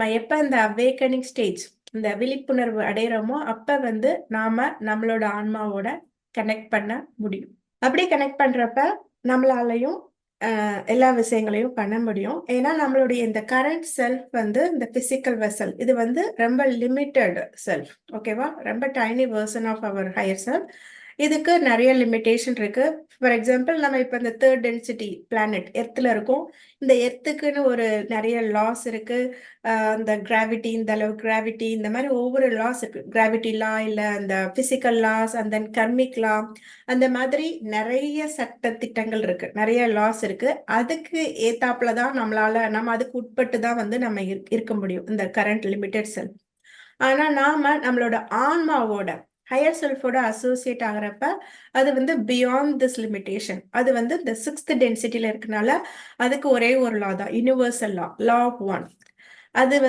நம்ம எப்ப இந்த அவேக்கனிங் ஸ்டேஜ் இந்த விழிப்புணர்வு அடையிறோமோ அப்ப வந்து நாம நம்மளோட ஆன்மாவோட கனெக்ட் பண்ண முடியும். அப்படி கனெக்ட் பண்றப்ப நம்மளாலையும் எல்லா விஷயங்களையும் பண்ண முடியும். ஏன்னா நம்மளுடைய இந்த கரண்ட் செல்ஃப் வந்து இந்த பிசிக்கல் வெசல் இது வந்து ரொம்ப லிமிட்டட் செல்ஃப். ஓகேவா? ரொம்ப tiny version of our higher self. இதுக்கு நிறைய லிமிட்டேஷன் இருக்கு. ஃபார் எக்ஸாம்பிள் நம்ம இப்போ இந்த தேர்ட் டென்சிட்டி பிளானட் எர்த்தில் இருக்கும். இந்த எர்த்துக்குன்னு ஒரு நிறைய லாஸ் இருக்கு. அந்த கிராவிட்டி, இந்த அளவு கிராவிட்டி, இந்த மாதிரி ஒவ்வொரு லாஸ் இருக்கு. கிராவிட்டி லா, இல்லை அந்த பிசிக்கல் லாஸ், அந்த கர்மிக் லா, அந்த மாதிரி நிறைய சட்ட திட்டங்கள் இருக்கு, நிறைய லாஸ் இருக்கு. அதுக்கு ஏத்தாப்புல தான் நம்ம அதுக்கு உட்பட்டு தான் வந்து நம்ம இருக்க முடியும் இந்த கரண்ட் லிமிடெட் செல்ஃப். ஆனா நாம நம்மளோட ஆன்மாவோட ஹையர் செல்ஃபோட அசோசியேட் ஆகிறப்ப அது வந்து பியாண்ட் திஸ் லிமிடேஷன். அது வந்து இந்த 6th டென்சிட்டியில இருக்கனால அதுக்கு ஒரே ஒரு லா தான், universal law, law of one. அது